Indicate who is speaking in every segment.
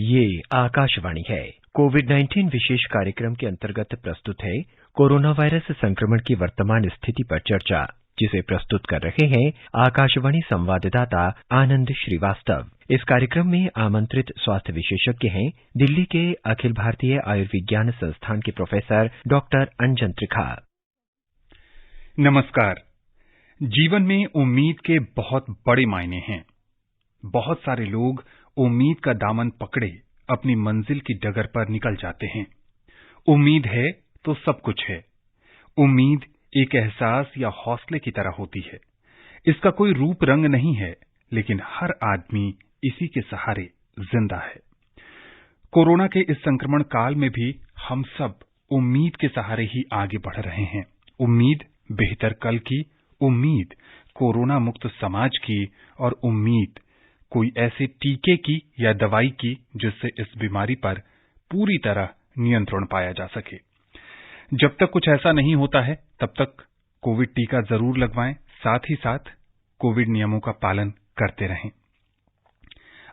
Speaker 1: ये आकाशवाणी है। कोविड-19 विशेष कार्यक्रम के अंतर्गत प्रस्तुत है कोरोना वायरस संक्रमण की वर्तमान स्थिति पर चर्चा, जिसे प्रस्तुत कर रहे हैं आकाशवाणी संवाददाता आनंद श्रीवास्तव। इस कार्यक्रम में आमंत्रित स्वास्थ्य विशेषज्ञ हैं दिल्ली के अखिल भारतीय आयुर्विज्ञान संस्थान के प्रोफेसर डॉक्टर अंजन त्रिखा।
Speaker 2: नमस्कार। जीवन में उम्मीद के बहुत बड़े मायने हैं। बहुत सारे लोग उम्मीद का दामन पकड़े अपनी मंजिल की डगर पर निकल जाते हैं। उम्मीद है तो सब कुछ है। उम्मीद एक एहसास या हौसले की तरह होती है। इसका कोई रूप रंग नहीं है, लेकिन हर आदमी इसी के सहारे जिंदा है। कोरोना के इस संक्रमण काल में भी हम सब उम्मीद के सहारे ही आगे बढ़ रहे हैं। उम्मीद बेहतर कल की, उम्मीद कोरोना मुक्त समाज की, और उम्मीद कोई ऐसे टीके की या दवाई की जिससे इस बीमारी पर पूरी तरह नियंत्रण पाया जा सके। जब तक कुछ ऐसा नहीं होता है, तब तक कोविड टीका जरूर लगवाएं, साथ ही साथ कोविड नियमों का पालन करते रहें।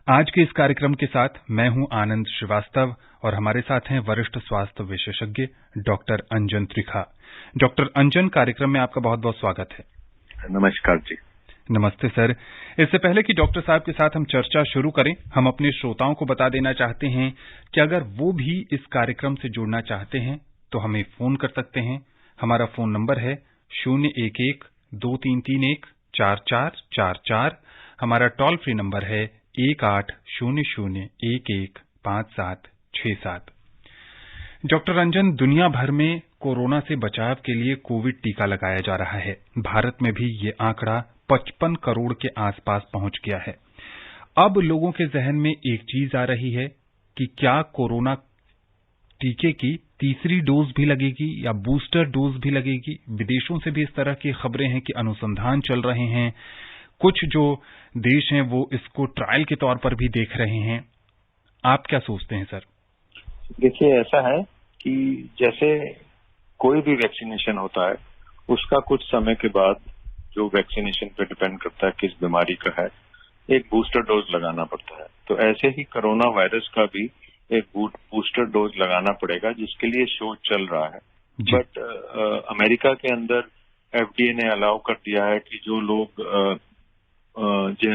Speaker 2: आज के इस कार्यक्रम के साथ मैं हूं आनंद श्रीवास्तव और हमारे साथ हैं वरिष्ठ स्वास्थ्य विशेषज्ञ डॉक्टर अंजन त्रिखा। डॉक्टर अंजन, कार्यक्रम में आपका बहुत बहुत स्वागत है।
Speaker 3: नमस्कार जी।
Speaker 2: नमस्ते सर। इससे पहले कि डॉक्टर साहब के साथ हम चर्चा शुरू करें, हम अपने श्रोताओं को बता देना चाहते हैं कि अगर वो भी इस कार्यक्रम से जुड़ना चाहते हैं तो हमें फोन कर सकते हैं। हमारा फोन नंबर है 011-2331-4444। हमारा टोल फ्री नंबर है 1800-115767। डॉक्टर अंजन, दुनिया भर में कोरोना से बचाव के लिए कोविड टीका लगाया जा रहा है। भारत में भी ये आंकड़ा 55 करोड़ के आसपास पहुंच गया है। अब लोगों के जहन में एक चीज आ रही है कि क्या कोरोना टीके की तीसरी डोज भी लगेगी या बूस्टर डोज भी लगेगी। विदेशों से भी इस तरह की खबरें हैं कि अनुसंधान चल रहे हैं। कुछ जो देश हैं वो इसको ट्रायल के तौर पर भी देख रहे हैं। आप क्या सोचते हैं सर?
Speaker 3: देखिए, ऐसा है कि जैसे कोई भी वैक्सीनेशन होता है, उसका कुछ समय के बाद जो वैक्सीनेशन पे डिपेंड करता है किस बीमारी का है, एक बूस्टर डोज लगाना पड़ता है। तो ऐसे ही कोरोना वायरस का भी एक बूस्टर डोज लगाना पड़ेगा, जिसके लिए शोध चल रहा है। बट अमेरिका के अंदर FDA ने अलाउ कर दिया है कि जो लोग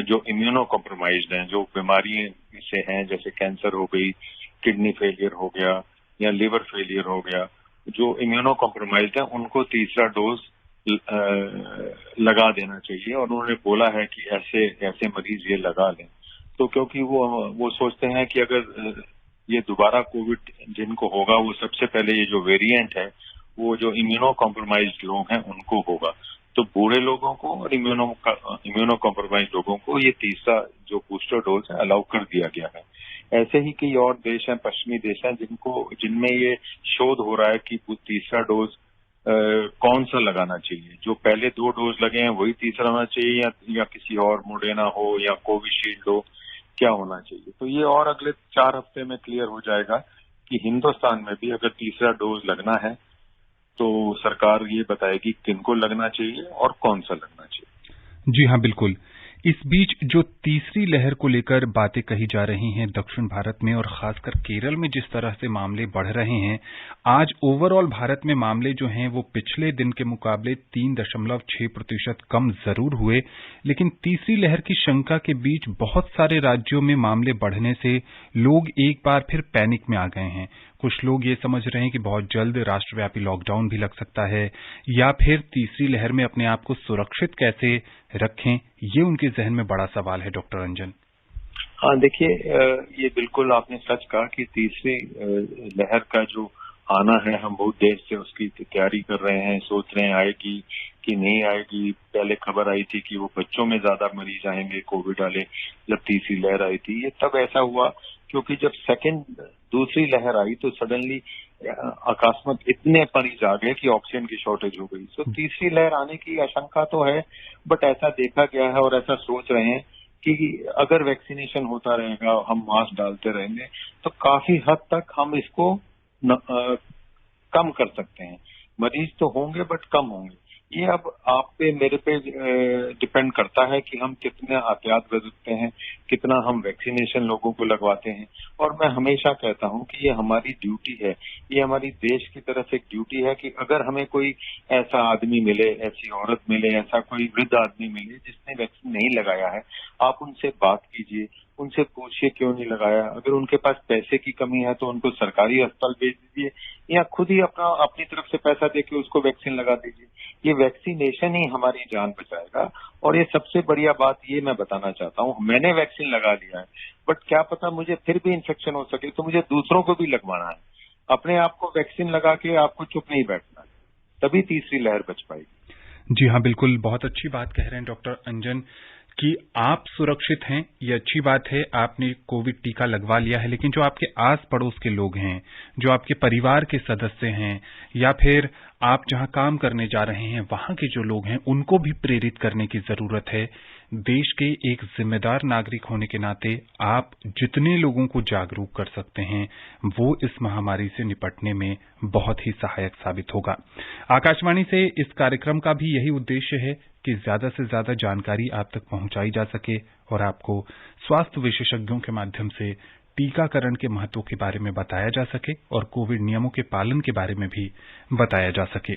Speaker 3: जो इम्यूनो कॉम्प्रोमाइज्ड हैं, जो बीमारी से हैं, जैसे कैंसर हो गई, किडनी फेलियर हो गया या लिवर फेलियर हो गया, जो इम्यूनो कॉम्प्रोमाइज्ड हैं उनको तीसरा डोज लगा देना चाहिए। और उन्होंने बोला है कि ऐसे मरीज ये लगा लें। तो क्योंकि वो सोचते हैं कि अगर ये दोबारा कोविड जिनको होगा, वो सबसे पहले ये जो वेरिएंट है वो जो इम्यूनो कॉम्प्रोमाइज्ड लोग हैं उनको होगा। तो बूढ़े लोगों को और इम्यूनो कॉम्प्रोमाइज्ड लोगों को ये तीसरा जो बूस्टर डोज है अलाउ कर दिया गया है। ऐसे ही कई और देश हैं, पश्चिमी देश हैं, जिनमें ये शोध हो रहा है कि तीसरा डोज कौन सा लगाना चाहिए। जो पहले 2 डोज लगे हैं वही तीसरा होना चाहिए या किसी और मोडेना हो या कोविशील्ड हो, क्या होना चाहिए। तो ये और अगले 4 हफ्ते में क्लियर हो जाएगा कि हिंदुस्तान में भी अगर तीसरा डोज लगना है तो सरकार ये बताएगी किनको लगना चाहिए और कौन सा लगना चाहिए।
Speaker 2: जी हाँ, बिल्कुल। इस बीच जो तीसरी लहर को लेकर बातें कही जा रही हैं दक्षिण भारत में और खासकर केरल में जिस तरह से मामले बढ़ रहे हैं, आज ओवरऑल भारत में मामले जो हैं वो पिछले दिन के मुकाबले 3.6% कम जरूर हुए, लेकिन तीसरी लहर की शंका के बीच बहुत सारे राज्यों में मामले बढ़ने से लोग एक बार फिर पैनिक में आ गए हैं। कुछ लोग ये समझ रहे हैं कि बहुत जल्द राष्ट्रव्यापी लॉकडाउन भी लग सकता है, या फिर तीसरी लहर में अपने आप को सुरक्षित कैसे रखें, ये उनके जहन में बड़ा सवाल है। डॉक्टर अंजन।
Speaker 3: हाँ, देखिए, ये बिल्कुल आपने सच कहा कि तीसरी लहर का जो आना है, हम बहुत देर से उसकी तैयारी कर रहे हैं, सोच रहे हैं आएगी कि नहीं आएगी। पहले खबर आई थी कि वो बच्चों में ज्यादा मरीज आएंगे कोविड वाले, जब तीसरी लहर आई थी। ये तब ऐसा हुआ क्योंकि जब दूसरी लहर आई तो सडनली अकस्मात इतने मरीज आ गए कि ऑक्सीजन की शॉर्टेज हो गई। तो तीसरी लहर आने की आशंका तो है, बट ऐसा देखा गया है और ऐसा सोच रहे हैं कि अगर वैक्सीनेशन होता रहेगा, हम मास्क डालते रहेंगे, तो काफी हद तक हम इसको कम कर सकते हैं। मरीज तो होंगे बट कम होंगे। ये अब आप पे मेरे पे डिपेंड करता है कि हम कितने एहतियात बरतते हैं, कितना हम वैक्सीनेशन लोगों को लगवाते हैं। और मैं हमेशा कहता हूं कि ये हमारी ड्यूटी है, ये हमारी देश की तरफ एक ड्यूटी है कि अगर हमें कोई ऐसा आदमी मिले, ऐसी औरत मिले, ऐसा कोई वृद्ध आदमी मिले जिसने वैक्सीन नहीं लगाया है, आप उनसे बात कीजिए, उनसे पूछिए क्यों नहीं लगाया। अगर उनके पास पैसे की कमी है तो उनको सरकारी अस्पताल भेज दीजिए या खुद ही अपनी तरफ से पैसा देके उसको वैक्सीन लगा दीजिए। ये वैक्सीनेशन ही हमारी जान बचाएगा। और ये सबसे बढ़िया बात ये मैं बताना चाहता हूँ, मैंने वैक्सीन लगा लिया है, बट क्या पता मुझे फिर भी इन्फेक्शन हो सके, तो मुझे दूसरों को भी लगवाना है। अपने आप को वैक्सीन लगा के आपको चुप नहीं बैठना है, तभी तीसरी लहर बच पाएगी।
Speaker 2: जी हाँ, बिल्कुल, बहुत अच्छी बात कह रहे हैं डॉक्टर अंजन कि आप सुरक्षित हैं। ये अच्छी बात है, आपने कोविड टीका लगवा लिया है, लेकिन जो आपके आस पड़ोस के लोग हैं, जो आपके परिवार के सदस्य हैं, या फिर आप जहां काम करने जा रहे हैं वहां के जो लोग हैं, उनको भी प्रेरित करने की जरूरत है। देश के एक जिम्मेदार नागरिक होने के नाते आप जितने लोगों को जागरूक कर सकते हैं वो इस महामारी से निपटने में बहुत ही सहायक साबित होगा। आकाशवाणी से इस कार्यक्रम का भी यही उद्देश्य है कि ज्यादा से ज्यादा जानकारी आप तक पहुंचाई जा सके और आपको स्वास्थ्य विशेषज्ञों के माध्यम से टीकाकरण के महत्व के बारे में बताया जा सके और कोविड नियमों के पालन के बारे में भी बताया जा सके।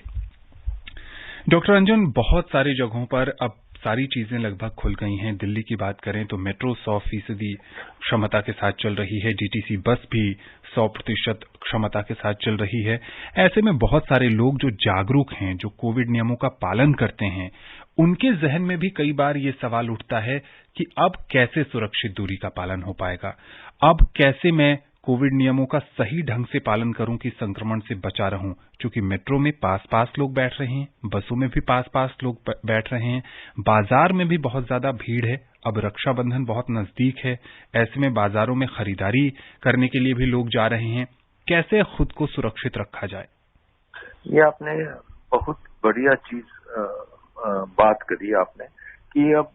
Speaker 2: डॉक्टर अंजन, बहुत सारी जगहों पर अब सारी चीजें लगभग खुल गई हैं। दिल्ली की बात करें तो मेट्रो 100% क्षमता के साथ चल रही है, डीटीसी बस भी 100% क्षमता के साथ चल रही है। ऐसे में बहुत सारे लोग जो जागरूक हैं, जो कोविड नियमों का पालन करते हैं, उनके जहन में भी कई बार ये सवाल उठता है कि अब कैसे सुरक्षित दूरी का पालन हो पाएगा, अब कैसे मैं कोविड नियमों का सही ढंग से पालन करूं कि संक्रमण से बचा रहूं। क्योंकि मेट्रो में पास लोग बैठ रहे हैं, बसों में भी पास लोग बैठ रहे हैं, बाजार में भी बहुत ज्यादा भीड़ है, अब रक्षाबंधन बहुत नजदीक है, ऐसे में बाजारों में खरीदारी करने के लिए भी लोग जा रहे हैं। कैसे खुद को सुरक्षित रखा जाए?
Speaker 3: ये आपने बहुत बढ़िया चीज बात करी आपने कि अब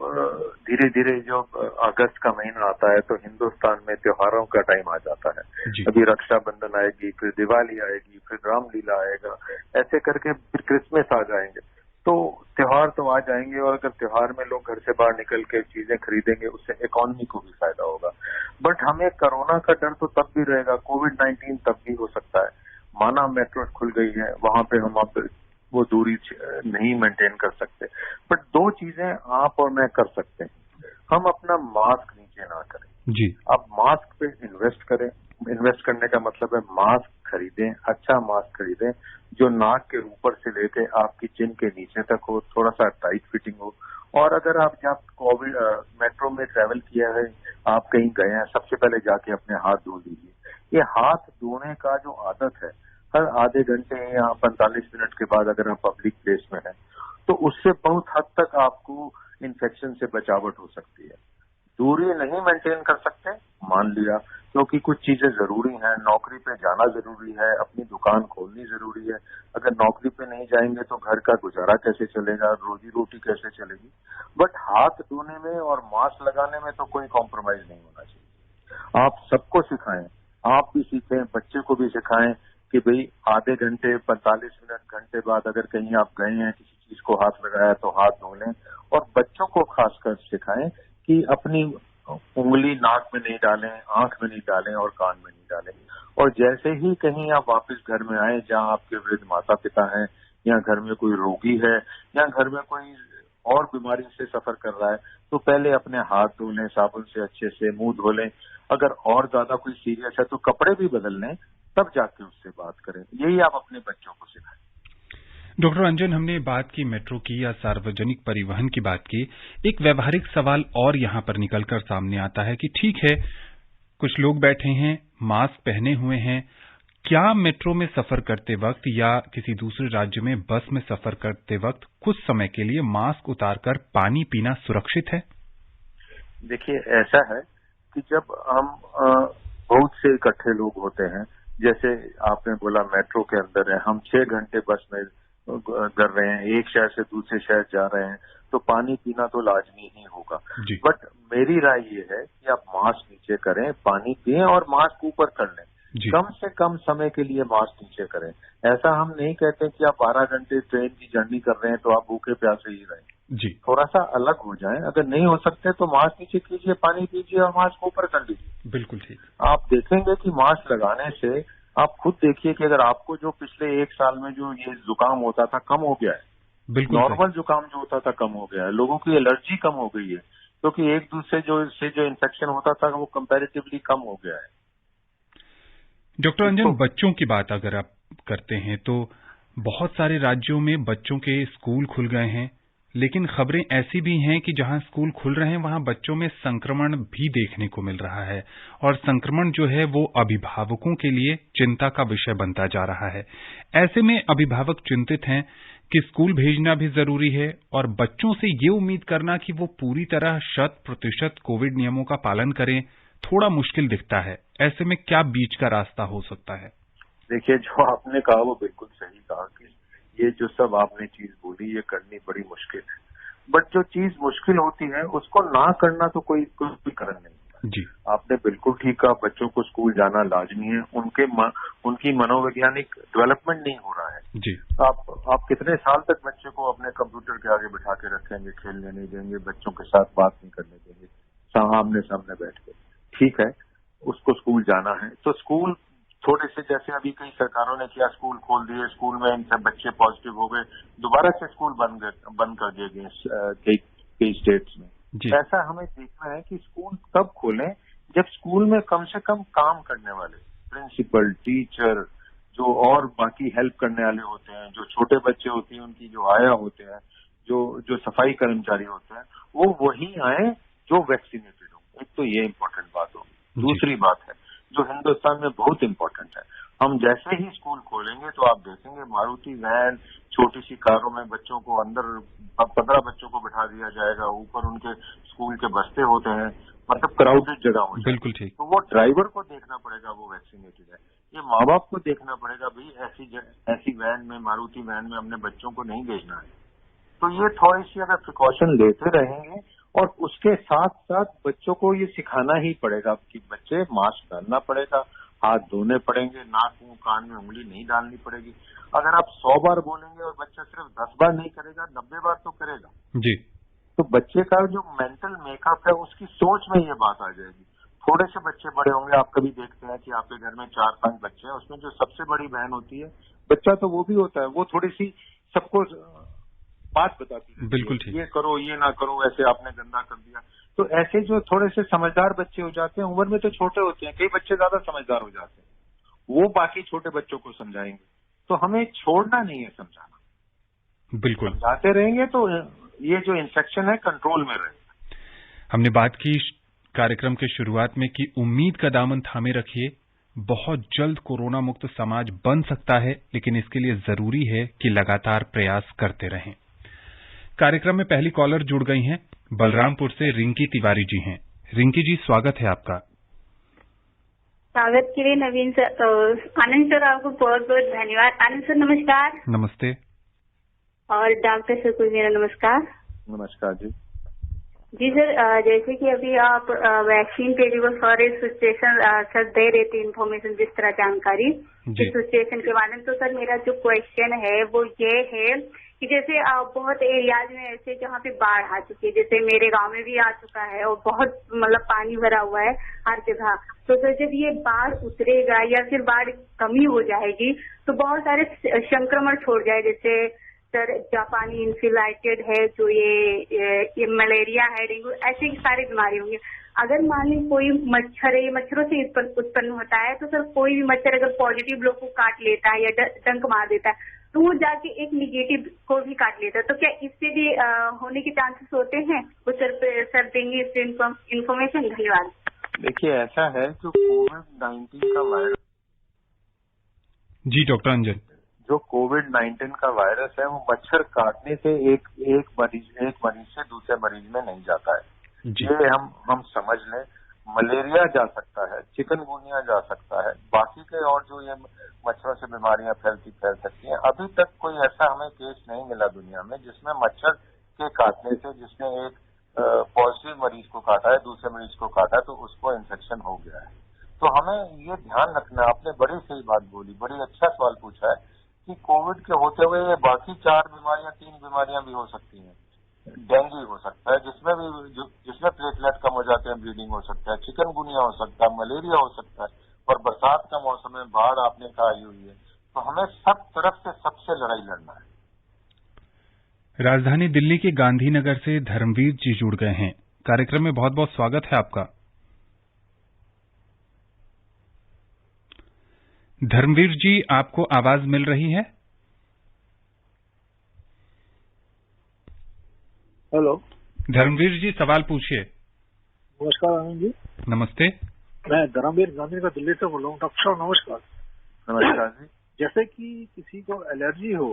Speaker 3: धीरे धीरे जो अगस्त का महीना आता है तो हिंदुस्तान में त्योहारों का टाइम आ जाता है। अभी रक्षाबंधन आएगी, फिर दिवाली आएगी, फिर रामलीला आएगा, ऐसे करके फिर क्रिसमस आ जाएंगे। तो त्योहार तो आ जाएंगे और अगर त्योहार में लोग घर से बाहर निकल के चीजें खरीदेंगे उससे इकोनॉमी को भी फायदा होगा। बट हमें कोरोना का डर तो तब भी रहेगा, कोविड-19 तब भी हो सकता है। माना मेट्रो खुल गई है, वहां पे हम अब वो दूरी नहीं मेंटेन कर सकते, बट दो चीजें आप और मैं कर सकते हैं। हम अपना मास्क नीचे ना करें
Speaker 2: जी।
Speaker 3: आप मास्क पे इन्वेस्ट करें। इन्वेस्ट करने का मतलब है मास्क खरीदें, अच्छा मास्क खरीदें जो नाक के ऊपर से लेके आपकी चिन के नीचे तक हो, थोड़ा सा टाइट फिटिंग हो। और अगर आप जब कोविड मेट्रो में ट्रेवल किया है, आप कहीं गए हैं, सबसे पहले जाके अपने हाथ धो लीजिए। ये हाथ धोने का जो आदत है, हर आधे घंटे या 45 मिनट के बाद अगर आप पब्लिक प्लेस में हैं, तो उससे बहुत हद तक आपको इन्फेक्शन से बचावट हो सकती है। दूरी नहीं मेंटेन कर सकते, मान लिया, क्योंकि कुछ चीजें जरूरी हैं, नौकरी पे जाना जरूरी है, अपनी दुकान खोलनी जरूरी है। अगर नौकरी पे नहीं जाएंगे तो घर का गुजारा कैसे चलेगा, रोजी रोटी कैसे चलेगी। बट हाथ धोने में और मास्क लगाने में तो कोई कॉम्प्रोमाइज नहीं होना चाहिए। आप सबको सिखाएं, आप भी सीखें, बच्चे को भी सिखाएं कि भाई आधे घंटे 45 मिनट घंटे बाद अगर कहीं आप गए हैं, किसी चीज को हाथ लगाया तो हाथ धो लें। और बच्चों को खासकर सिखाएं कि अपनी उंगली नाक में नहीं डालें, आंख में नहीं डालें और कान में नहीं डालें। और जैसे ही कहीं आप वापस घर में आए जहां आपके वृद्ध माता पिता हैं, या घर में कोई रोगी है, या घर में कोई और बीमारी से सफर कर रहा है, तो पहले अपने हाथ धो लें, साबुन से अच्छे से मुंह धो लें। अगर और ज्यादा कोई सीरियस है तो कपड़े भी बदल लें, तब जाके उससे बात करें। यही आप अपने बच्चों को सिखाएं।
Speaker 2: डॉक्टर अंजन, हमने बात की मेट्रो की या सार्वजनिक परिवहन की बात की। एक व्यवहारिक सवाल और यहां पर निकलकर सामने आता है कि ठीक है, कुछ लोग बैठे हैं, मास्क पहने हुए हैं, क्या मेट्रो में सफर करते वक्त या किसी दूसरे राज्य में बस में सफर करते वक्त कुछ समय के लिए मास्क उतारकर पानी पीना सुरक्षित है?
Speaker 3: देखिए, ऐसा है कि जब हम बहुत से इकट्ठे लोग होते हैं, जैसे आपने बोला मेट्रो के अंदर है, हम 6 घंटे बस में कर रहे हैं, एक शहर से दूसरे शहर जा रहे हैं, तो पानी पीना तो लाजमी ही होगा। बट मेरी राय ये है कि आप मास्क नीचे करें, पानी पिएं और मास्क ऊपर कर लें।
Speaker 2: जी।
Speaker 3: कम से कम समय के लिए मास्क नीचे करें। ऐसा हम नहीं कहते कि आप 12 घंटे ट्रेन की जर्नी कर रहे हैं तो आप भूखे प्यासे ही रहें।
Speaker 2: जी।
Speaker 3: थोड़ा सा अलग हो जाएं। अगर नहीं हो सकते तो मास्क नीचे कीजिए, पानी पीजिए और मास्क ऊपर कर लीजिए।
Speaker 2: बिल्कुल ठीक।
Speaker 3: आप देखेंगे कि मास्क लगाने से आप खुद देखिए कि अगर आपको जो पिछले 1 साल में जो ये जुकाम होता था कम हो गया है,
Speaker 2: बिल्कुल सही।
Speaker 3: नॉर्मल जुकाम जो होता था कम हो गया है, लोगों की एलर्जी कम हो गई है, क्योंकि एक दूसरे जो इन्फेक्शन होता था वो कंपैरेटिवली कम हो गया है।
Speaker 2: डॉक्टर अंजन, बच्चों की बात अगर आप करते हैं तो बहुत सारे राज्यों में बच्चों के स्कूल खुल गए हैं, लेकिन खबरें ऐसी भी हैं कि जहां स्कूल खुल रहे हैं वहां बच्चों में संक्रमण भी देखने को मिल रहा है और संक्रमण जो है वो अभिभावकों के लिए चिंता का विषय बनता जा रहा है। ऐसे में अभिभावक चिंतित हैं कि स्कूल भेजना भी जरूरी है और बच्चों से ये उम्मीद करना कि वो पूरी तरह 100% कोविड नियमों का पालन करें थोड़ा मुश्किल दिखता है। ऐसे में क्या बीच का रास्ता हो सकता है?
Speaker 3: देखिए, जो आपने कहा वो बिल्कुल सही कहा कि ये जो सब आपने चीज बोली ये करनी बड़ी मुश्किल है, बट जो चीज मुश्किल होती है उसको ना करना तो कोई कारण नहीं होता।
Speaker 2: जी।
Speaker 3: आपने बिल्कुल ठीक कहा, बच्चों को स्कूल जाना लाजमी है। उनकी मनोवैज्ञानिक डेवलपमेंट नहीं हो रहा है।
Speaker 2: जी।
Speaker 3: आप कितने साल तक बच्चे को अपने कंप्यूटर के आगे बिठा के रखेंगे, खेलने नहीं देंगे, बच्चों के साथ बात नहीं करने देंगे, आमने सामने बैठ के। ठीक है, उसको स्कूल जाना है तो स्कूल थोड़े से, जैसे अभी कई सरकारों ने किया, स्कूल खोल दिए, स्कूल में इनसे बच्चे पॉजिटिव हो गए, दोबारा से स्कूल बंद कर दिए गए कई स्टेट्स में। ऐसा हमें देखना है कि स्कूल तब खोलें जब स्कूल में कम से कम काम करने वाले प्रिंसिपल, टीचर, जो और बाकी हेल्प करने वाले होते हैं, जो छोटे बच्चे होते हैं उनकी जो आया होते हैं, जो सफाई कर्मचारी होते हैं, वो वही आए जो वैक्सीनेटेड हो। एक तो ये इम्पोर्टेंट बात हो। दूसरी बात है जो हिंदुस्तान में बहुत इम्पोर्टेंट है, हम जैसे ही स्कूल खोलेंगे तो आप देखेंगे मारुति वैन, छोटी सी कारों में बच्चों को अंदर 15 बच्चों को बिठा दिया जाएगा, ऊपर उनके स्कूल के बस्ते होते हैं, मतलब क्राउडेड जगह हो जाए।
Speaker 2: बिल्कुल ठीक।
Speaker 3: तो वो ड्राइवर को देखना पड़ेगा वो वैक्सीनेटेड है, ये माँ बाप को देखना पड़ेगा भाई ऐसी वैन में, मारुति वैन में हमने बच्चों को नहीं भेजना है। तो ये थोड़ी सी अगर प्रिकॉशन लेते रहेंगे और उसके साथ साथ बच्चों को ये सिखाना ही पड़ेगा कि बच्चे मास्क पहनना पड़ेगा, हाथ धोने पड़ेंगे, नाक मुंह कान में उंगली नहीं डालनी पड़ेगी। अगर आप 100 बार बोलेंगे और बच्चा सिर्फ 10 बार नहीं करेगा, 90 बार तो करेगा
Speaker 2: जी।
Speaker 3: तो बच्चे का जो मेंटल मेकअप है उसकी सोच में ये बात आ जाएगी। थोड़े से बच्चे बड़े होंगे, आप कभी देखते हैं कि आपके घर में 4-5 बच्चे हैं, उसमें जो सबसे बड़ी बहन होती है, बच्चा तो वो भी होता है, वो थोड़ी सी सबको बात बताती है,
Speaker 2: बिल्कुल ठीक।
Speaker 3: ये करो, ये ना करो, ऐसे आपने गंदा कर दिया। तो ऐसे जो थोड़े से समझदार बच्चे हो जाते हैं, उम्र में तो छोटे होते हैं, कई बच्चे ज्यादा समझदार हो जाते हैं, वो बाकी छोटे बच्चों को समझाएंगे। तो हमें छोड़ना नहीं है समझाना,
Speaker 2: बिल्कुल
Speaker 3: समझाते रहेंगे तो ये जो इन्फेक्शन है कंट्रोल में रहेगा।
Speaker 2: हमने बात की कार्यक्रम के शुरुआत में कि उम्मीद का दामन थामे रखिए, बहुत जल्द कोरोना मुक्त समाज बन सकता है, लेकिन इसके लिए जरूरी है कि लगातार प्रयास करते रहें। कार्यक्रम में पहली कॉलर जुड़ गई हैं, बलरामपुर से रिंकी तिवारी जी हैं। रिंकी जी, स्वागत है आपका।
Speaker 4: स्वागत के लिए नवीन सर, आनंद सर आपको बहुत बहुत धन्यवाद। आनंद सर नमस्कार।
Speaker 2: नमस्ते।
Speaker 4: और डॉक्टर सर को मेरा नमस्कार।
Speaker 3: नमस्कार जी।
Speaker 4: जी सर, जैसे कि अभी आप वैक्सीन के लिए फॉर सिचुएशन सर दे रहे थे इन्फॉर्मेशन, जिस तरह जानकारी इस सिचुएशन के बारे में, तो सर मेरा जो क्वेश्चन है वो ये है कि जैसे बहुत एरियाज में ऐसे जहाँ पे बाढ़ आ चुकी है, जैसे मेरे गांव में भी आ चुका है और बहुत मतलब पानी भरा हुआ है हर जगह, तो सर जब ये बाढ़ उतरेगा या फिर बाढ़ कमी हो जाएगी तो बहुत सारे संक्रमण छोड़ जाए, जैसे सर जापानी इंफ्लुएंजा है, जो ये मलेरिया है, डेंगू, ऐसी सारी बीमारी होंगी। अगर मान ली कोई मच्छर है, ये मच्छरों से उत्पन्न होता है, तो सर कोई भी मच्छर अगर पॉजिटिव लोग को काट लेता है या डंक मार देता है तो वो जाके एक निगेटिव को भी काट लेता है, तो क्या इससे भी होने के चांसेस होते हैं? वो सर देंगे इससे इन्फॉर्मेशन। धन्यवाद।
Speaker 3: देखिए, ऐसा है जो कोविड-19 का वायरस,
Speaker 2: जी डॉक्टर अंजन,
Speaker 3: जो कोविड-19 का वायरस है वो मच्छर काटने से एक मरीज से दूसरे मरीज में नहीं जाता है। ये हम समझ लें। मलेरिया जा सकता है, चिकनगुनिया जा सकता है, बाकी के और जो ये मच्छरों से बीमारियां फैल सकती हैं। अभी तक कोई ऐसा हमें केस नहीं मिला दुनिया में जिसमें मच्छर के काटने से, जिसने एक पॉजिटिव मरीज को काटा है, दूसरे मरीज को काटा तो उसको इन्फेक्शन हो गया है। तो हमें ये ध्यान रखना, आपने बड़ी सही बात बोली, बड़ी अच्छा सवाल पूछा है कि कोविड के होते हुए ये बाकी 4 बीमारियां, 3 बीमारियां भी हो सकती हैं। डेंगू हो सकता है, जिसमें प्लेटलेट कम हो जाते हैं, ब्लीडिंग हो सकता है, चिकनगुनिया हो सकता है, मलेरिया हो सकता है, और बरसात का मौसम है, बाढ़ आपने कहा आई हुई है। तो हमें सब तरफ से सबसे लड़ाई लड़ना है।
Speaker 2: राजधानी दिल्ली के गांधीनगर से धर्मवीर जी जुड़ गए हैं। कार्यक्रम में बहुत बहुत स्वागत है आपका। धर्मवीर जी, आपको आवाज मिल रही है?
Speaker 5: हेलो
Speaker 2: धर्मवीर जी, सवाल पूछिए।
Speaker 5: नमस्कार आनंद जी।
Speaker 2: नमस्ते।
Speaker 5: मैं धर्मवीर गांधी का दिल्ली से बोल रहा हूँ। डॉक्टर साहब नमस्कार।
Speaker 3: नमस्कार जी।
Speaker 5: जैसे कि किसी को एलर्जी हो,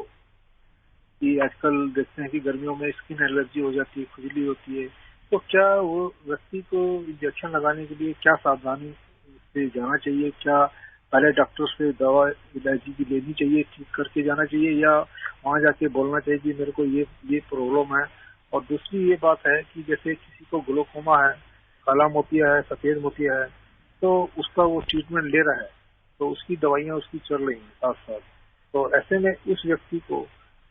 Speaker 5: कि आजकल देखते हैं कि गर्मियों में स्किन एलर्जी हो जाती है, खुजली होती है, तो क्या वो व्यक्ति को इंजेक्शन लगाने के लिए क्या सावधानी से जाना चाहिए? क्या पहले डॉक्टर से दवा एलर्जी की लेनी चाहिए, ठीक करके जाना चाहिए, या वहां जाके बोलना चाहिए कि मेरे को ये प्रॉब्लम है? और दूसरी ये बात है कि जैसे किसी को ग्लोकोमा है, काला मोतिया है, सफेद मोतिया है, तो उसका वो ट्रीटमेंट ले रहा है, तो उसकी दवाइयां उसकी चल रही हैं साथ साथ, तो ऐसे में उस व्यक्ति को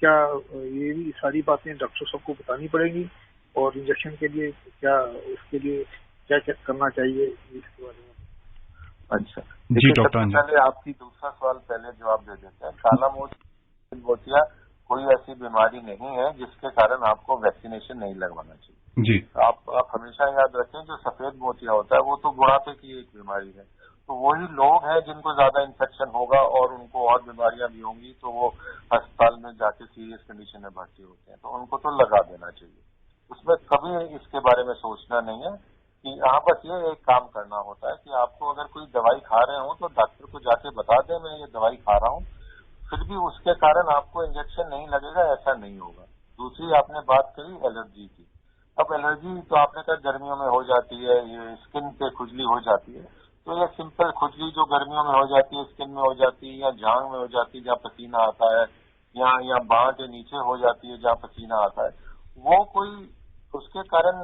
Speaker 5: क्या ये भी सारी बातें डॉक्टर साहब को बतानी पड़ेंगी? और इंजेक्शन के लिए क्या, उसके लिए क्या क्या करना चाहिए, इसके बारे में?
Speaker 3: अच्छा
Speaker 2: जी डॉक्टर।
Speaker 3: पहले आपकी दूसरा सवाल पहले जवाब दे देते हैं। काला मोतिया कोई ऐसी बीमारी नहीं है जिसके कारण आपको वैक्सीनेशन नहीं लगवाना चाहिए
Speaker 2: जी।
Speaker 3: आप हमेशा याद रखें, जो सफेद मोतिया होता है वो तो बुढ़ापे की एक बीमारी है, तो वही लोग हैं जिनको ज्यादा इन्फेक्शन होगा और उनको और बीमारियां भी होंगी, तो वो अस्पताल में जाके सीरियस कंडीशन में भर्ती होते हैं, तो उनको तो लगा देना चाहिए। उसमें कभी इसके बारे में सोचना नहीं है कि यहाँ बस ये एक काम करना होता है कि आपको अगर कोई दवाई खा रहे हो तो डॉक्टर को जाके बता दें मैं ये दवाई खा रहा हूँ, फिर भी उसके कारण आपको इंजेक्शन नहीं लगेगा, ऐसा नहीं होगा। दूसरी आपने बात करी एलर्जी की। अब एलर्जी तो आपने कहा गर्मियों में हो जाती है, ये स्किन पे खुजली हो जाती है, तो ये सिंपल खुजली जो गर्मियों में हो जाती है, स्किन में हो जाती है, या जांघ में हो जाती है जहाँ पसीना आता है, या बांह के नीचे हो जाती है जहाँ पसीना आता है, वो कोई उसके कारण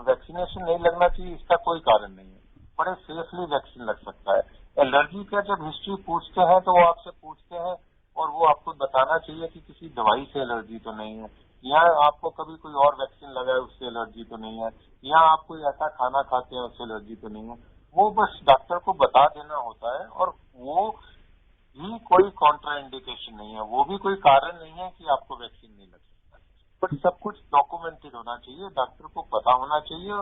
Speaker 3: वैक्सीनेशन नहीं लगना चाहिए, इसका कोई कारण नहीं है। बड़े सेफली वैक्सीन लग सकता है। एलर्जी का जब हिस्ट्री पूछते हैं तो वो आपसे पूछते हैं और वो आपको बताना चाहिए कि किसी दवाई से एलर्जी तो नहीं है, या आपको कभी कोई और वैक्सीन लगा है उससे एलर्जी तो नहीं है, या आप कोई ऐसा खाना खाते हैं उससे एलर्जी तो नहीं है। वो बस डॉक्टर को बता देना होता है, और वो भी कोई कॉन्ट्रा इंडिकेशन नहीं है, वो भी कोई कारण नहीं है कि आपको वैक्सीन नहीं लग सकता। बट सब कुछ डॉक्यूमेंटेड होना चाहिए, डॉक्टर को पता होना चाहिए,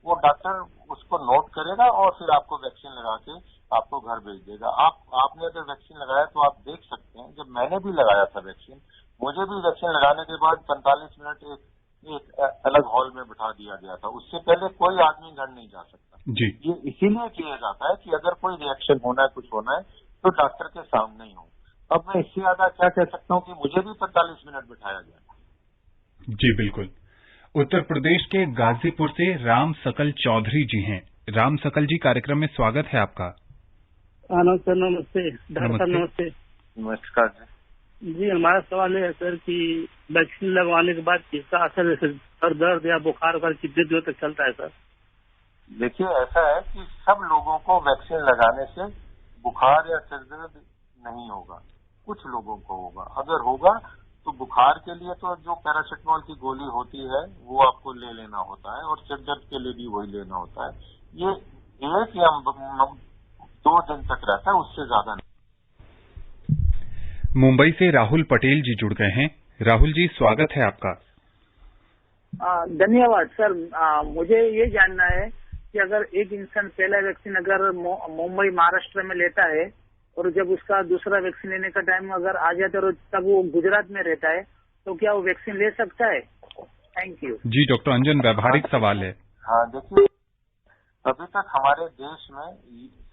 Speaker 3: वो डॉक्टर उसको नोट करेगा और फिर आपको वैक्सीन लगा के आपको घर भेज देगा। आपने अगर वैक्सीन लगाया तो आप देख सकते हैं, जब मैंने भी लगाया था वैक्सीन, मुझे भी वैक्सीन लगाने के बाद 45 मिनट एक अलग हॉल में बिठा दिया गया था, उससे पहले कोई आदमी घर नहीं जा सकता
Speaker 2: जी।
Speaker 3: ये इसीलिए किया जाता है कि अगर कोई रिएक्शन होना है, कुछ होना है, तो डॉक्टर के सामने ही हो। अब मैं इससे ज्यादा क्या कह सकता हूँ कि मुझे भी 45 मिनट बिठाया गया था।
Speaker 2: जी बिल्कुल। उत्तर प्रदेश के गाजीपुर से राम सकल चौधरी जी हैं। राम सकल जी, कार्यक्रम में स्वागत है आपका।
Speaker 6: नमस्ते। नमस्ते।
Speaker 3: नमस्कार
Speaker 6: जी, हमारा सवाल है सर कि वैक्सीन लगवाने के बाद किसका असर सर दर्द या बुखार का कितने दिनों तक चलता है सर?
Speaker 3: देखिए, ऐसा है कि सब लोगों को वैक्सीन लगाने से बुखार या सिर दर्द नहीं होगा, कुछ लोगों को होगा। अगर होगा तो बुखार के लिए तो जो पैरासिटामोल की गोली होती है वो आपको ले लेना होता है, और सिर दर्द के लिए भी वही लेना होता है। ये 1 या 2 दिन तक रहता है, उससे ज्यादा नहीं।
Speaker 2: मुंबई से राहुल पटेल जी जुड़ गए हैं। राहुल जी, स्वागत है आपका।
Speaker 6: धन्यवाद सर। मुझे ये जानना है कि अगर एक इंसान पहला वैक्सीन अगर मुंबई महाराष्ट्र में लेता है और जब उसका दूसरा वैक्सीन लेने का टाइम अगर आ जाता है और तब वो गुजरात में रहता है, तो क्या वो वैक्सीन ले सकता है? Thank you.
Speaker 2: जी डॉक्टर अंजन, व्यावहारिक सवाल है।
Speaker 3: हाँ, देखिए, अभी तक हमारे देश में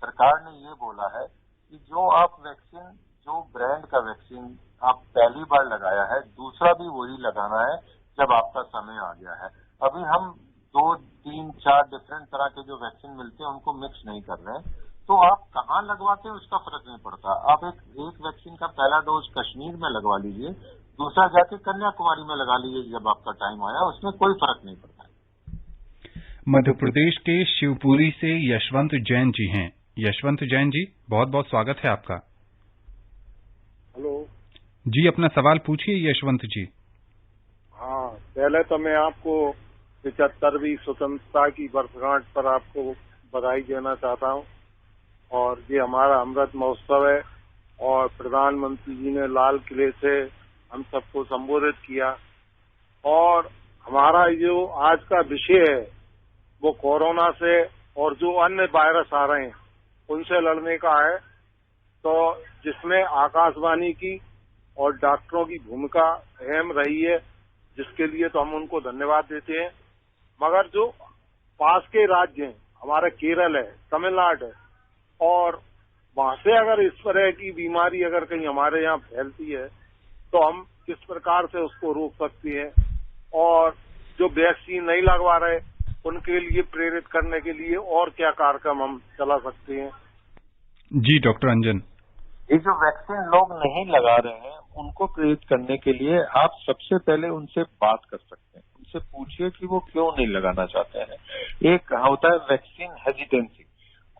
Speaker 3: सरकार ने ये बोला है कि जो आप वैक्सीन, जो ब्रांड का वैक्सीन आप पहली बार लगाया है, दूसरा भी वही लगाना है जब आपका समय आ गया है। अभी हम 2, 3, 4 डिफरेंट तरह के जो वैक्सीन मिलते हैं उनको मिक्स नहीं कर रहे हैं, तो आप कहाँ लगवाते हैं उसका फर्क नहीं पड़ता। आप एक वैक्सीन का पहला डोज कश्मीर में लगवा लीजिए, दूसरा जाके कन्याकुमारी में लगा लीजिए जब आपका टाइम आया, उसमें कोई फर्क नहीं पड़ता।
Speaker 2: मध्य प्रदेश के शिवपुरी से यशवंत जैन जी हैं। यशवंत जैन जी, बहुत बहुत स्वागत है आपका।
Speaker 7: हेलो
Speaker 2: जी, अपना सवाल पूछिए यशवंत जी।
Speaker 7: हाँ, पहले तो मैं आपको 75वीं स्वतंत्रता की वर्षगांठ पर आपको बधाई देना चाहता हूँ। और ये हमारा अमृत महोत्सव है और प्रधानमंत्री जी ने लाल किले से हम सबको संबोधित किया। और हमारा जो आज का विषय है वो कोरोना से और जो अन्य वायरस आ रहे हैं उनसे लड़ने का है, तो जिसमें आकाशवाणी की और डॉक्टरों की भूमिका अहम रही है, जिसके लिए तो हम उनको धन्यवाद देते हैं। मगर जो पास के राज्य हैं, हमारा केरल है, तमिलनाडु है, और वहां से अगर इस तरह की बीमारी अगर कहीं हमारे यहाँ फैलती है तो हम किस प्रकार से उसको रोक सकते हैं, और जो वैक्सीन नहीं लगवा रहे उनके लिए प्रेरित करने के लिए और क्या कार्यक्रम हम चला सकते हैं।
Speaker 2: जी डॉक्टर अंजन।
Speaker 3: ये जो वैक्सीन लोग नहीं लगा रहे हैं उनको प्रेरित करने के लिए आप सबसे पहले उनसे बात कर सकते हैं, उनसे पूछिए कि वो क्यों नहीं लगाना चाहते हैं। एक होता है वैक्सीन हेजिटेंसी,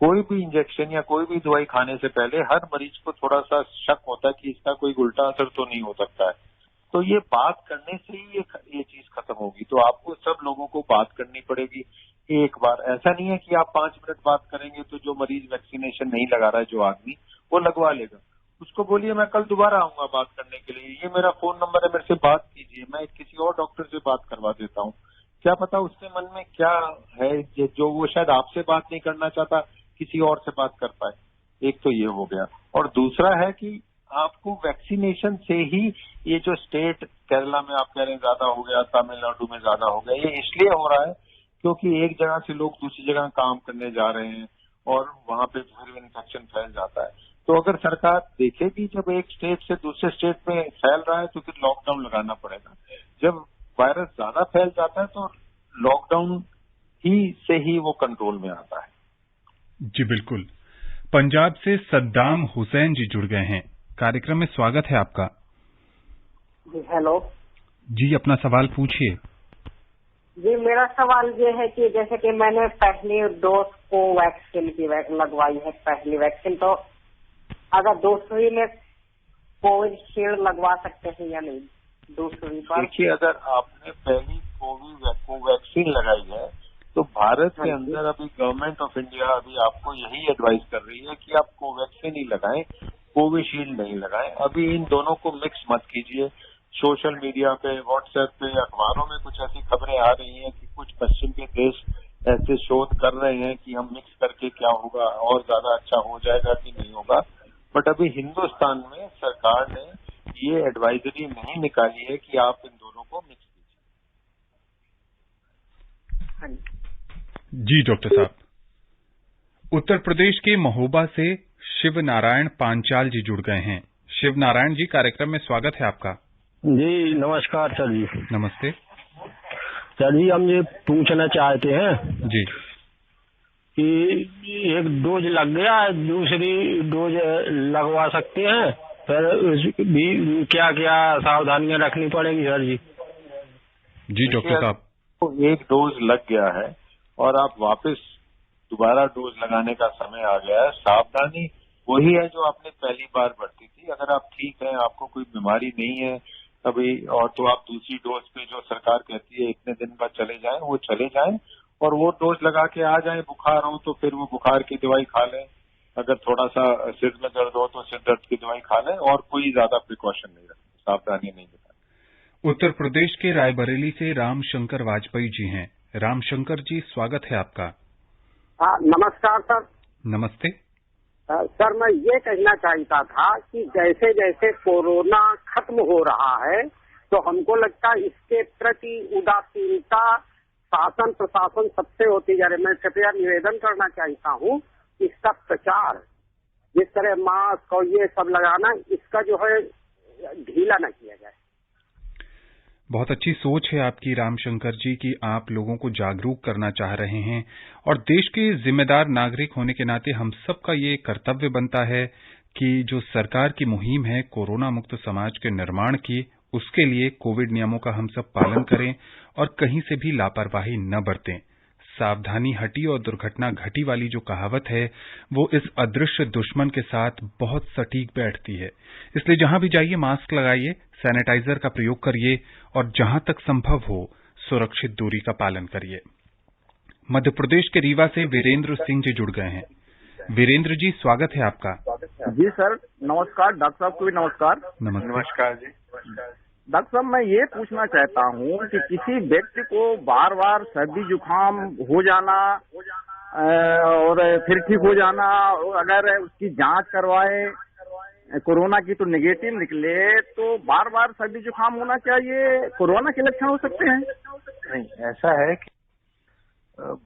Speaker 3: कोई भी इंजेक्शन या कोई भी दवाई खाने से पहले हर मरीज को थोड़ा सा शक होता है कि इसका कोई उल्टा असर तो नहीं हो सकता है। तो ये बात करने से ही ये चीज खत्म होगी। तो आपको सब लोगों को बात करनी पड़ेगी एक बार। ऐसा नहीं है कि आप 5 मिनट बात करेंगे तो जो मरीज वैक्सीनेशन नहीं लगा रहा है, जो आदमी, वो लगवा लेगा। उसको बोलिए मैं कल दोबारा आऊंगा बात करने के लिए, ये मेरा फोन नंबर है, मेरे से बात कीजिए, मैं किसी और डॉक्टर से बात करवा देता हूँ। क्या पता उसके मन में क्या है जो वो शायद आपसे बात नहीं करना चाहता, किसी और से बात कर पाए। एक तो ये हो गया। और दूसरा है कि आपको वैक्सीनेशन से ही ये जो स्टेट केरला में आप कह रहे हैं ज्यादा हो गया, तमिलनाडु में ज्यादा हो गया, ये इसलिए हो रहा है क्योंकि एक जगह से लोग दूसरी जगह काम करने जा रहे हैं और वहां पे फिर इन्फेक्शन फैल जाता है। तो अगर सरकार देखेगी जब एक स्टेट से दूसरे स्टेट में फैल रहा है तो फिर लॉकडाउन लगाना पड़ेगा। जब वायरस ज्यादा फैल जाता है तो लॉकडाउन ही से ही वो कंट्रोल में आता है।
Speaker 2: जी बिल्कुल। पंजाब से सद्दाम हुसैन जी जुड़ गए हैं, कार्यक्रम में स्वागत है आपका।
Speaker 8: जी हेलो
Speaker 2: जी, अपना सवाल पूछिए।
Speaker 8: जी, मेरा सवाल ये है कि जैसे कि मैंने पहली डोज को वैक्सीन की लगवाई है, पहली वैक्सीन, तो अगर दूसरी में कोविशील्ड लगवा सकते हैं या नहीं दूसरी पर?
Speaker 3: देखिए, अगर आपने पहली कोवैक्सीन लगाई है तो भारत के अंदर अभी गवर्नमेंट ऑफ इंडिया अभी आपको यही एडवाइस कर रही है कि आप कोवैक्सीन ही लगाएं, कोविशील्ड नहीं लगाएं। अभी इन दोनों को मिक्स मत कीजिए। सोशल मीडिया पे, व्हाट्सएप पे, अखबारों में कुछ ऐसी खबरें आ रही हैं कि कुछ पश्चिम के देश ऐसे शोध कर रहे हैं कि हम मिक्स करके क्या होगा और ज्यादा अच्छा हो जाएगा कि नहीं होगा। बट अभी हिंदुस्तान में सरकार ने ये एडवाइजरी नहीं निकाली है कि आप इन दोनों को मिक्स कीजिए।
Speaker 2: जी डॉक्टर साहब। उत्तर प्रदेश के महोबा से शिव नारायण पांचाल जी जुड़ गए हैं। शिव नारायण जी, कार्यक्रम में स्वागत है आपका।
Speaker 9: जी नमस्कार सर जी।
Speaker 2: नमस्ते
Speaker 9: सर जी, हम ये पूछना चाहते हैं
Speaker 2: जी
Speaker 9: कि एक डोज लग गया है, दूसरी डोज लगवा सकते हैं, फिर भी क्या क्या सावधानियां रखनी पड़ेंगी सर जी?
Speaker 2: जी डॉक्टर साहब,
Speaker 3: तो एक डोज लग गया है और आप वापस दोबारा डोज लगाने का समय आ गया है। सावधानी वही है जो आपने पहली बार बरती थी। अगर आप ठीक हैं, आपको कोई बीमारी नहीं है अभी, और तो आप दूसरी डोज पे जो सरकार कहती है इतने दिन बाद चले जाएं, वो चले जाएं और वो डोज लगा के आ जाएं। बुखार हो तो फिर वो बुखार की दवाई खा लें, अगर थोड़ा सा सिर में दर्द हो तो सिर दर्द की दवाई खा लें, और कोई ज्यादा प्रिकॉशन नहीं रखें, सावधानी नहीं बताएं।
Speaker 2: उत्तर प्रदेश के रायबरेली से रामशंकर वाजपेयी जी हैं। रामशंकर जी, स्वागत है आपका।
Speaker 6: नमस्कार सर।
Speaker 2: नमस्ते
Speaker 6: सर, मैं ये कहना चाहता था कि जैसे जैसे कोरोना खत्म हो रहा है तो हमको लगता है इसके प्रति उदासीनता शासन प्रशासन सबसे होती जा रही है। मैं कृपया निवेदन करना चाहता हूँ, इसका प्रचार जिस तरह मास्क और ये सब लगाना, इसका जो है ढीला न किया जाए।
Speaker 2: बहुत अच्छी सोच है आपकी रामशंकर जी कि आप लोगों को जागरूक करना चाह रहे हैं, और देश के जिम्मेदार नागरिक होने के नाते हम सबका ये कर्तव्य बनता है कि जो सरकार की मुहिम है कोरोना मुक्त समाज के निर्माण की, उसके लिए कोविड नियमों का हम सब पालन करें और कहीं से भी लापरवाही न बरतें। सावधानी हटी और दुर्घटना घटी वाली जो कहावत है वो इस अदृश्य दुश्मन के साथ बहुत सटीक बैठती है। इसलिए जहां भी जाइए मास्क लगाइए, सैनिटाइजर का प्रयोग करिए और जहां तक संभव हो सुरक्षित दूरी का पालन करिए। मध्य प्रदेश के रीवा से वीरेंद्र सिंह जी जुड़ गए हैं। वीरेंद्र जी, स्वागत है आपका।
Speaker 10: जी सर, नमस्कार। डॉक्टर साहब को भी नमस्कार।
Speaker 3: नमस्कार जी।
Speaker 10: डॉक्टर साहब, मैं ये पूछना चाहता हूँ कि किसी व्यक्ति को बार बार सर्दी जुकाम हो जाना और फिर ठीक हो जाना, और अगर उसकी जांच करवाए कोरोना की तो नेगेटिव निकले, तो बार बार सर्दी जुकाम होना चाहिए कोरोना के लक्षण हो सकते हैं?
Speaker 3: नहीं, ऐसा है कि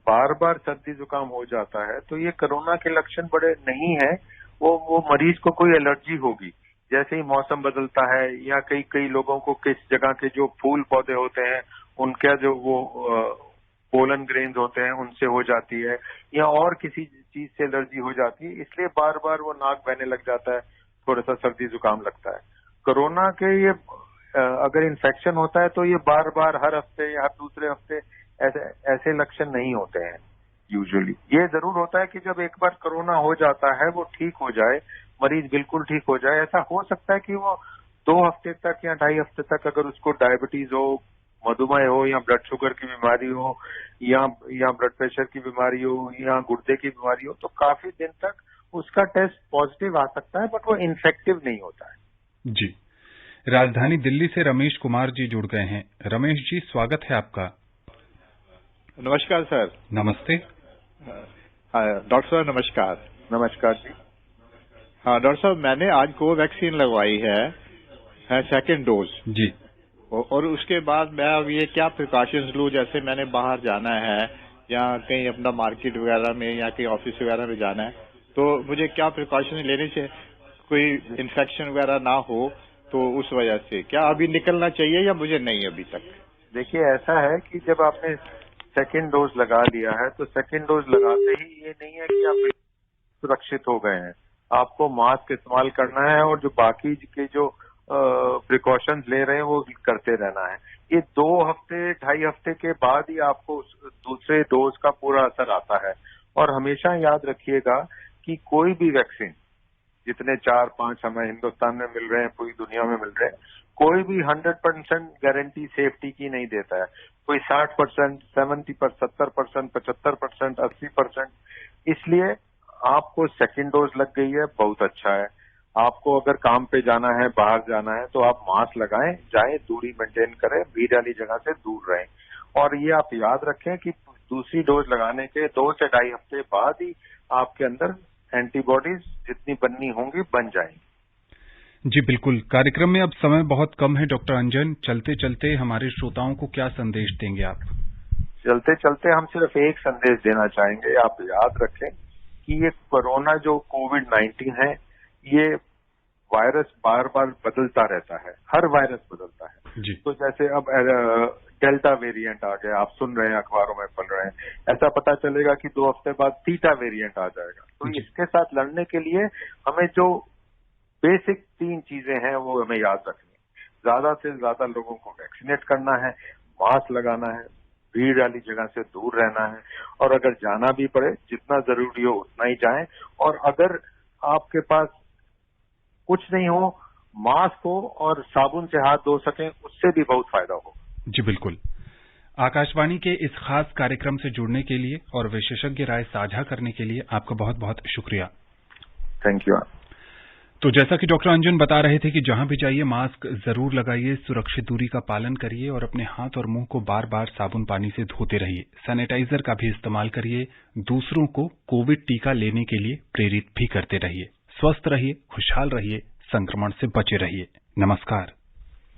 Speaker 3: बार बार सर्दी जुकाम हो जाता है तो ये कोरोना के लक्षण बड़े नहीं है। वो मरीज को कोई एलर्जी होगी, जैसे ही मौसम बदलता है या कई लोगों को किस जगह के जो फूल पौधे होते हैं उनका जो वो पोलन ग्रेन्स होते हैं उनसे हो जाती है, या और किसी चीज से एलर्जी हो जाती है, इसलिए बार बार वो नाक बहने लग जाता है, थोड़ा सा सर्दी जुकाम लगता है। कोरोना के ये अगर इन्फेक्शन होता है तो ये बार बार हर हफ्ते या हर दूसरे हफ्ते ऐसे लक्षण नहीं होते हैं यूजुअली। ये जरूर होता है कि जब एक बार कोरोना हो जाता है वो ठीक हो जाए, मरीज बिल्कुल ठीक हो जाए। ऐसा हो सकता है कि वो 2 हफ्ते तक या 2.5 हफ्ते तक अगर उसको डायबिटीज हो, मधुमेह हो या ब्लड शुगर की बीमारी हो या ब्लड प्रेशर की बीमारी हो या गुर्दे की बीमारी हो, तो काफी दिन तक उसका टेस्ट पॉजिटिव आ सकता है, बट वो इन्फेक्टिव नहीं होता है।
Speaker 2: जी। राजधानी दिल्ली से रमेश कुमार जी जुड़ गए हैं। रमेश जी, स्वागत है आपका।
Speaker 11: नमस्कार सर।
Speaker 2: नमस्ते।
Speaker 11: डॉक्टर साहब नमस्कार।
Speaker 3: नमस्कार जी।
Speaker 11: हाँ डॉक्टर साहब, मैंने आज कोवैक्सीन लगवाई है सेकेंड डोज
Speaker 2: जी,
Speaker 11: और उसके बाद मैं अब ये क्या प्रिकॉशंस लूं, जैसे मैंने बाहर जाना है या कहीं अपना मार्केट वगैरह में या कहीं ऑफिस वगैरह में जाना है, तो मुझे क्या प्रिकॉशन लेने चाहिए? कोई इन्फेक्शन वगैरह ना हो तो उस वजह से क्या अभी निकलना चाहिए या मुझे नहीं अभी तक?
Speaker 3: देखिए, ऐसा है कि जब आपने सेकेंड डोज लगा लिया है तो सेकेंड डोज लगाते ही ये नहीं है कि आप सुरक्षित हो गए हैं। आपको मास्क इस्तेमाल करना है और जो बाकी के जो प्रिकॉशंस ले रहे हैं वो करते रहना है। ये 2 हफ्ते 2.5 हफ्ते के बाद ही आपको दूसरे डोज का पूरा असर आता है। और हमेशा याद रखिएगा कि कोई भी वैक्सीन, जितने 4-5 हमें हिंदुस्तान में मिल रहे हैं, पूरी दुनिया में मिल रहे हैं, कोई भी 100% गारंटी सेफ्टी की नहीं देता है। कोई 60%, 70%, 70%, 75%, 80%। इसलिए आपको सेकेंड डोज लग गई है, बहुत अच्छा है। आपको अगर काम पे जाना है, बाहर जाना है, तो आप मास्क लगाएं, जाएं, दूरी मेंटेन करें, भीड़ वाली जगह से दूर रहें। और ये आप याद रखें कि दूसरी डोज लगाने के 2 से 2.5 हफ्ते बाद ही आपके अंदर एंटीबॉडीज जितनी बननी होंगी बन जाएंगी।
Speaker 2: जी बिल्कुल। कार्यक्रम में अब समय बहुत कम है डॉक्टर अंजन, चलते चलते हमारे श्रोताओं को क्या संदेश देंगे आप?
Speaker 3: चलते चलते हम सिर्फ एक संदेश देना चाहेंगे। आप याद रखें कि ये कोरोना जो कोविड-19 है, ये वायरस बार बार बदलता रहता है, हर वायरस बदलता है
Speaker 2: जी।
Speaker 3: तो जैसे अब डेल्टा वेरिएंट आ गया, आप सुन रहे हैं, अखबारों में पढ़ रहे हैं, ऐसा पता चलेगा कि 2 हफ्ते बाद थीटा वेरिएंट आ जाएगा। तो इसके साथ लड़ने के लिए हमें जो बेसिक 3 चीजें हैं वो हमें याद रखनी है। ज्यादा से ज्यादा लोगों को वैक्सीनेट करना है, मास्क लगाना है, भीड़ वाली जगह से दूर रहना है, और अगर जाना भी पड़े जितना जरूरी हो उतना ही जाएं। और अगर आपके पास कुछ नहीं हो, मास्क हो और साबुन से हाथ धो सकें, उससे भी बहुत फायदा हो। जी
Speaker 2: बिल्कुल। आकाशवाणी के इस खास कार्यक्रम से जुड़ने के लिए और विशेषज्ञ राय साझा करने के लिए आपका बहुत बहुत शुक्रिया।
Speaker 3: Thank you.
Speaker 2: तो जैसा कि डॉक्टर अंजुन बता रहे थे कि जहां भी जाइए मास्क जरूर लगाइए, सुरक्षित दूरी का पालन करिए और अपने हाथ और मुंह को बार बार साबुन पानी से धोते रहिए। सैनिटाइजर का भी इस्तेमाल करिए। दूसरों को कोविड टीका लेने के लिए प्रेरित भी करते रहिए। स्वस्थ रहिए, खुशहाल रहिए, संक्रमण से बचे रहिए। नमस्कार।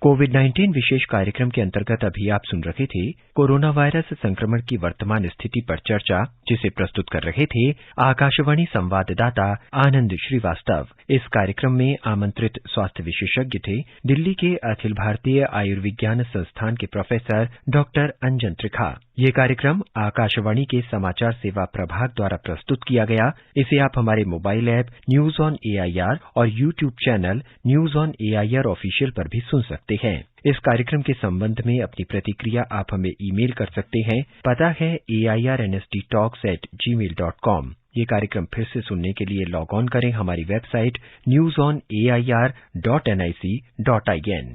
Speaker 1: कोविड-19 विशेष कार्यक्रम के अंतर्गत अभी आप सुन रहे थे कोरोना वायरस संक्रमण की वर्तमान स्थिति पर चर्चा, जिसे प्रस्तुत कर रहे थे आकाशवाणी संवाददाता आनंद श्रीवास्तव। इस कार्यक्रम में आमंत्रित स्वास्थ्य विशेषज्ञ थे दिल्ली के अखिल भारतीय आयुर्विज्ञान संस्थान के प्रोफेसर डॉक्टर अंजन त्रिखा। ये कार्यक्रम आकाशवाणी के समाचार सेवा प्रभाग द्वारा प्रस्तुत किया गया। इसे आप हमारे mobile app news on AIR और YouTube channel news on AIR official पर भी सुन सकते हैं। इस कार्यक्रम के संबंध में अपनी प्रतिक्रिया आप हमें ईमेल कर सकते हैं। पता है airnsdtalks@gmail.com। ये कार्यक्रम फिर से सुनने के लिए लॉग ऑन करें हमारी वेबसाइट newsonair.nic.in।